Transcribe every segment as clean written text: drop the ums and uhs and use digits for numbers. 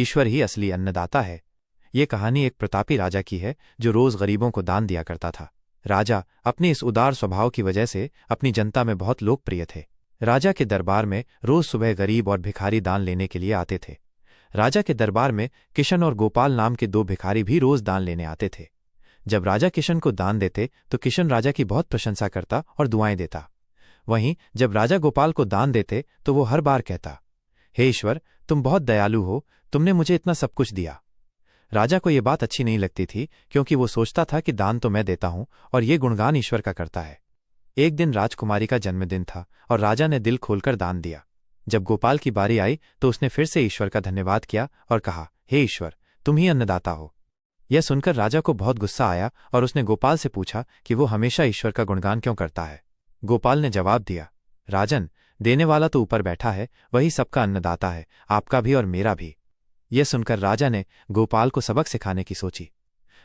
ईश्वर ही असली अन्नदाता है। ये कहानी एक प्रतापी राजा की है जो रोज गरीबों को दान दिया करता था। राजा अपने इस उदार स्वभाव की वजह से अपनी जनता में बहुत लोकप्रिय थे। राजा के दरबार में रोज सुबह गरीब और भिखारी दान लेने के लिए आते थे। राजा के दरबार में किशन और गोपाल नाम के दो भिखारी भी रोज दान लेने आते थे। जब राजा किशन को दान देते तो किशन राजा की बहुत प्रशंसा करता और दुआएं देता। वहीं जब राजा गोपाल को दान देते तो वो हर बार कहता, हे ईश्वर, तुम बहुत दयालु हो, तुमने मुझे इतना सब कुछ दिया। राजा को ये बात अच्छी नहीं लगती थी, क्योंकि वो सोचता था कि दान तो मैं देता हूं और ये गुणगान ईश्वर का करता है। एक दिन राजकुमारी का जन्मदिन था और राजा ने दिल खोलकर दान दिया। जब गोपाल की बारी आई तो उसने फिर से ईश्वर का धन्यवाद किया और कहा, हे ईश्वर, तुम ही अन्नदाता हो। यह सुनकर राजा को बहुत गुस्सा आया और उसने गोपाल से पूछा कि वो हमेशा ईश्वर का गुणगान क्यों करता है। गोपाल ने जवाब दिया, राजन, देने वाला तो ऊपर बैठा है, वही सबका अन्नदाता है, आपका भी और मेरा भी। यह सुनकर राजा ने गोपाल को सबक सिखाने की सोची।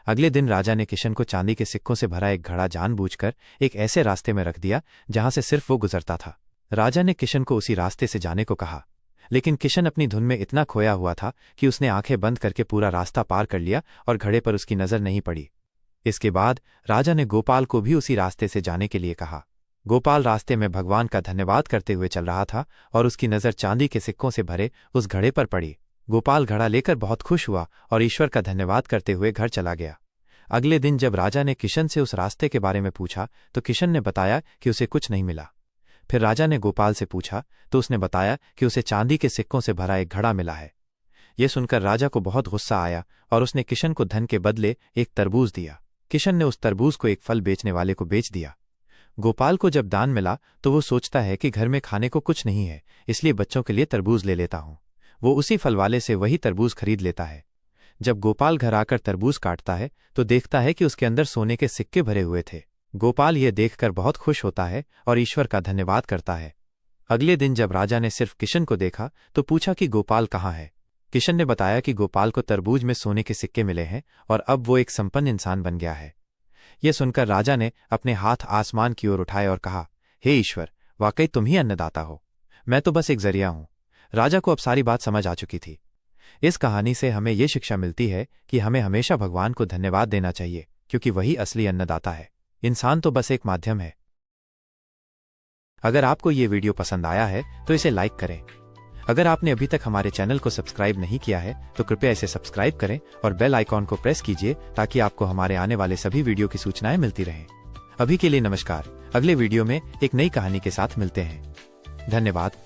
अगले दिन राजा ने किशन को चांदी के सिक्कों से भरा एक घड़ा जानबूझकर एक ऐसे रास्ते में रख दिया जहां से सिर्फ वो गुजरता था। राजा ने किशन को उसी रास्ते से जाने को कहा, लेकिन किशन अपनी धुन में इतना खोया हुआ था कि उसने आंखें बंद करके पूरा रास्ता पार कर लिया और घड़े पर उसकी नजर नहीं पड़ी। इसके बाद राजा ने गोपाल को भी उसी रास्ते से जाने के लिए कहा। गोपाल रास्ते में भगवान का धन्यवाद करते हुए चल रहा था और उसकी नजर चांदी के सिक्कों से भरे उस घड़े पर पड़ी। गोपाल घड़ा लेकर बहुत खुश हुआ और ईश्वर का धन्यवाद करते हुए घर चला गया। अगले दिन जब राजा ने किशन से उस रास्ते के बारे में पूछा तो किशन ने बताया कि उसे कुछ नहीं मिला। फिर राजा ने गोपाल से पूछा तो उसने बताया कि उसे चांदी के सिक्कों से भरा एक घड़ा मिला है। यह सुनकर राजा को बहुत गुस्सा आया और उसने किशन को धन के बदले एक तरबूज दिया। किशन ने उस तरबूज को एक फल बेचने वाले को बेच दिया। गोपाल को जब दान मिला तो वो सोचता है कि घर में खाने को कुछ नहीं है, इसलिए बच्चों के लिए तरबूज ले लेता हूं। वो उसी फल वाले से वही तरबूज खरीद लेता है। जब गोपाल घर आकर तरबूज काटता है तो देखता है कि उसके अंदर सोने के सिक्के भरे हुए थे। गोपाल ये देखकर बहुत खुश होता है और ईश्वर का धन्यवाद करता है। अगले दिन जब राजा ने सिर्फ किशन को देखा तो पूछा कि गोपाल कहाँ है। किशन ने बताया कि गोपाल को तरबूज में सोने के सिक्के मिले हैं और अब वो एक संपन्न इंसान बन गया है। यह सुनकर राजा ने अपने हाथ आसमान की ओर उठाए और कहा, हे ईश्वर, वाकई तुम ही अन्नदाता हो, मैं तो बस एक जरिया हूं। राजा को अब सारी बात समझ आ चुकी थी। इस कहानी से हमें यह शिक्षा मिलती है कि हमें हमेशा भगवान को धन्यवाद देना चाहिए, क्योंकि वही असली अन्नदाता है। इंसान तो बस एक माध्यम है। अगर आपको ये वीडियो पसंद आया है तो इसे लाइक करें। अगर आपने अभी तक हमारे चैनल को सब्सक्राइब नहीं किया है तो कृपया इसे सब्सक्राइब करें और बेल आइकॉन को प्रेस कीजिए ताकि आपको हमारे आने वाले सभी वीडियो की सूचनाएं मिलती रहें। अभी के लिए नमस्कार। अगले वीडियो में एक नई कहानी के साथ मिलते हैं। धन्यवाद।